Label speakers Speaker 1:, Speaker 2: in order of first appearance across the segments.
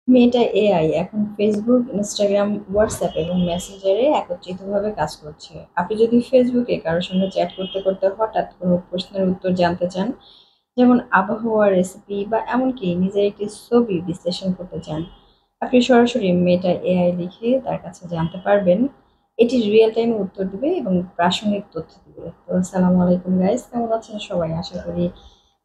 Speaker 1: Meta AI এখন Facebook, Instagram, WhatsApp এবং মেসেঞ্জারে একত্রিতভাবে কাজ করছে। আপনি যদি ফেসবুকে কারোর সঙ্গে চ্যাট করতে করতে হঠাৎ কোনো প্রশ্নের উত্তর জানতে চান, যেমন আবহাওয়া, রেসিপি বা এমনকি নিজের একটি ছবি বিশ্লেষণ করতে চান, আপনি সরাসরি মেটা এআই লিখে তার কাছে জানতে পারবেন। এটি রিয়েল টাইমে উত্তর দিবে এবং প্রাসঙ্গিক তথ্য দিবে। তো আসসালামু আলাইকুম গাইস, কেমন আছেন সবাই? আশা করি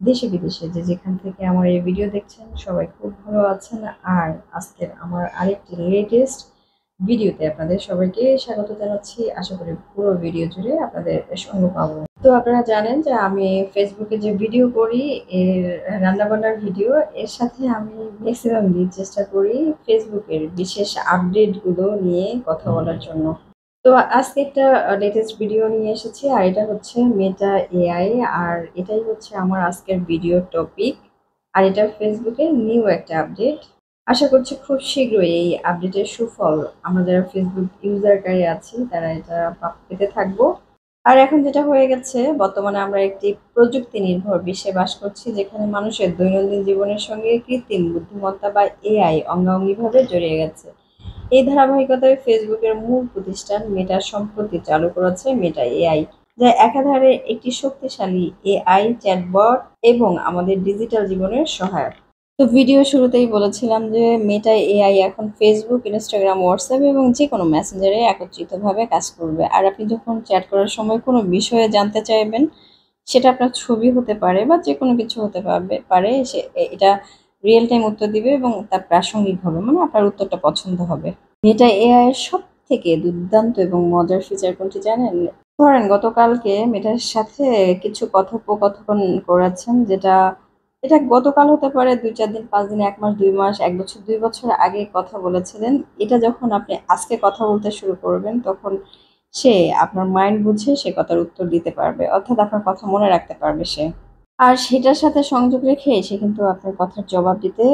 Speaker 1: দেশে বিদেশে যে যেখান থেকে আমার এই ভিডিও দেখছেন সবাই খুব ভালো আছেন। আর আজকের আমার আরেকটি লেটেস্ট ভিডিওতে আপনাদের সবাইকে স্বাগত জানাচ্ছি। আশা করি পুরো ভিডিও জুড়ে আপনাদের সঙ্গ পাবো। তো আপনারা জানেন যে আমি ফেসবুকে যে ভিডিও করি, এর রান্নাবান্নার ভিডিও, এর সাথে আমি ম্যাক্সিমাম দিন চেষ্টা করি ফেসবুকের বিশেষ আপডেটগুলো নিয়ে কথা বলার জন্য। তো আজকে একটা লেটেস্ট ভিডিও নিয়ে এসেছি, আর এটা হচ্ছে মেটা এআই। আর এটাই হচ্ছে আমার আজকের ভিডিও টপিক। আর এটা ফেসবুকের নিউ একটা আপডেট। আশা করছি খুব শীঘ্রই এই আপডেটের সুফল আমরা যারা ফেসবুক ইউজারকারী আছি তারা এটা পেতে থাকবো। আর এখন যেটা হয়ে গেছে, বর্তমানে আমরা একটি প্রযুক্তি নির্ভর বিশ্বে বাস করছি, যেখানে মানুষের দৈনন্দিন জীবনের সঙ্গে কৃত্রিম বুদ্ধিমত্তা বা এআই অঙ্গাঙ্গিভাবে জড়িয়ে গেছে। এই ধারাবাহিকতায় ফেসবুকের মূল প্রতিষ্ঠান মেটা সম্প্রতি চালু করেছে মেটা এআই, যা একাধারে একটি শক্তিশালী এআই চ্যাটবট এবং আমাদের ডিজিটাল জীবনের সহায়ক। তো ভিডিও শুরুতেই বলেছিলাম যে মেটা এআই এখন ফেসবুক, ইনস্টাগ্রাম, হোয়াটসঅ্যাপ এবং যে কোনো মেসেঞ্জারে একত্রিতভাবে কাজ করবে। আর আপনি যখন চ্যাট করার সময় কোনো বিষয়ে জানতে চাইবেন, সেটা আপনার ছবি হতে পারে বা যে কোনো কিছু হতে পারে সে এটা রিয়েল টাইম উত্তর দিবে এবং তার প্রাসঙ্গিক হবে, মানে আপনার উত্তরটা পছন্দ হবে। মেটা এআই এর সব থেকে দুর্দান্ত এবং মজার ফিচার কোনটি জানেন? ধরেন গতকালকে মেটার সাথে কিছু কথোপকথন করেছেন, যেটা এটা গতকাল হতে পারে, ২-৪ দিন, ৫ দিন, ১ মাস, ২ মাস, ১ বছর, ২ বছর আগে কথা বলেছিলেন। এটা যখন আপনি আজকে কথা বলতে শুরু করবেন, তখন সে আপনার মাইন্ড বুঝে সে কথার উত্তর দিতে পারবে। অর্থাৎ আপনার কথা মনে রাখতে পারবে সে। আর সেটার সাথে সংযোগ রেখে সে কিন্তু আপনার কথার জবাব দিতে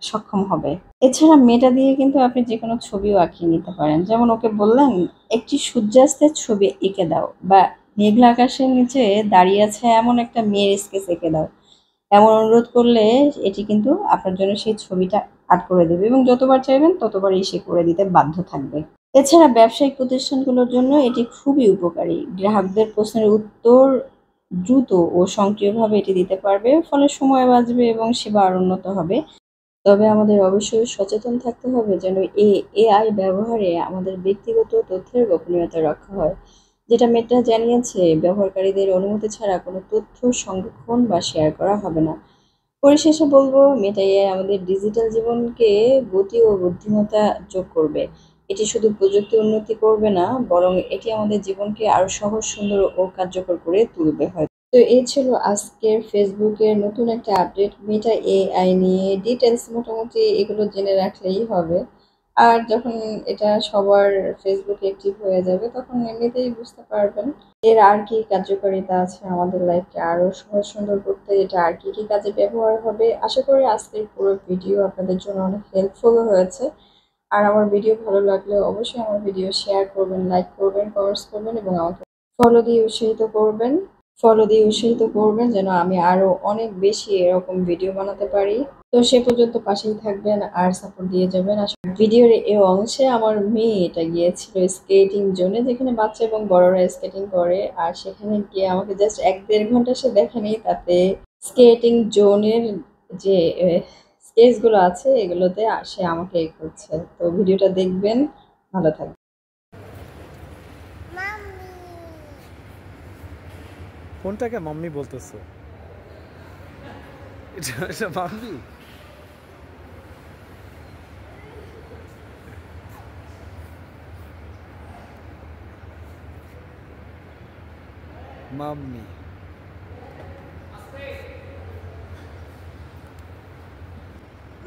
Speaker 1: সক্ষম হবে। এছাড়া মেটা দিয়ে কিন্তু আপনি যেকোনো ছবিও আঁকিয়ে নিতে পারেন। যেমন ওকে বললেন, "একটি সূর্যাস্তের ছবি এঁকে দাও" বা "মেঘলা আকাশের নিচে দাঁড়িয়ে আছে এমন একটা মেয়ের স্কেচ এঁকে দাও।" এমন অনুরোধ করলে এটি কিন্তু আপনার জন্য সেই ছবিটা আর্ট করে দেবে এবং যতবার চাইবেন ততবারই সে করে দিতে বাধ্য থাকবে। এছাড়া ব্যবসায়িক প্রতিষ্ঠানগুলোর জন্য এটি খুবই উপকারী। গ্রাহকদের প্রশ্নের উত্তর দ্রুত ও সক্রিয়ভাবে এটি দিতে পারবে, ফলে সময় বাঁচবে এবং সেবা আরও উন্নত হবে। তবে আমাদের অবশ্যই সচেতন থাকতে হবে যেন এআই ব্যবহারে আমাদের ব্যক্তিগত তথ্যের গোপনীয়তা রক্ষা হয়। যেটা মেটা জানিয়েছে, ব্যবহারকারীদের অনুমতি ছাড়া কোনো তথ্য সংরক্ষণ বা শেয়ার করা হবে না। পরিশেষে বলব, মেটা এআই আমাদের ডিজিটাল জীবনকে গতি ও বুদ্ধিমত্তা যোগ করবে। এটি শুধু প্রযুক্তি উন্নতি করবে না, বরং এটি আমাদের জীবনকে আরো সহজ, সুন্দর ও কার্যকর করে তুলবে হয়। তো এই ছিল আজকের ফেসবুকের নতুন একটা আপডেট মেটা এআই নিয়ে। ডিটেলস মোটামুটি এগুলো জেনে রাখলেই হবে। আর যখন এটা সবার ফেসবুকে অ্যাক্টিভ হয়ে যাবে, তখন এমনিতেই বুঝতে পারবেন এর আর কি কার্যকারিতা আছে আমাদের লাইফকে আরো সহজ সুন্দর করতে, এটা আর কি কি কাজে ব্যবহার হবে। আশা করি আজকের পুরো ভিডিও আপনাদের জন্য অনেক হেল্পফুল হয়েছে। আর আমার ভিডিও ভালো লাগলে অবশ্যই আমার ভিডিও শেয়ার করবেন, লাইক করবেন, কমেন্টস করবেন এবং আমাকে ফলো দিয়ে উৎসাহিত করবেন। যেন আমি আরো অনেক বেশি এরকম ভিডিও বানাতে পারি। তো সে পর্যন্ত পাশেই থাকবেন আর সাপোর্ট দিয়ে যাবেন। আসলে ভিডিওর এই অংশে আমার মেয়ে এটা গিয়েছিল স্কেটিং জোনে, যেখানে বাচ্চা এবং বড়রা স্কেটিং করে। আর সেখানে গিয়ে আমাকে জাস্ট ১-১.৫ ঘন্টা সে দেখেনি, তাতে স্কেটিং জোনের যে স্কেচগুলো আছে এগুলোতে সে আমাকে এ করছে। তো ভিডিওটা দেখবেন, ভালো থাকবেন।
Speaker 2: কোনটাকে মাম্মি বলতেছো? এটা mummy? Mummy.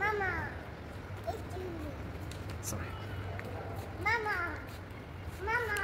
Speaker 3: Mama, it's you.
Speaker 2: Sorry.
Speaker 3: Mama, Mama.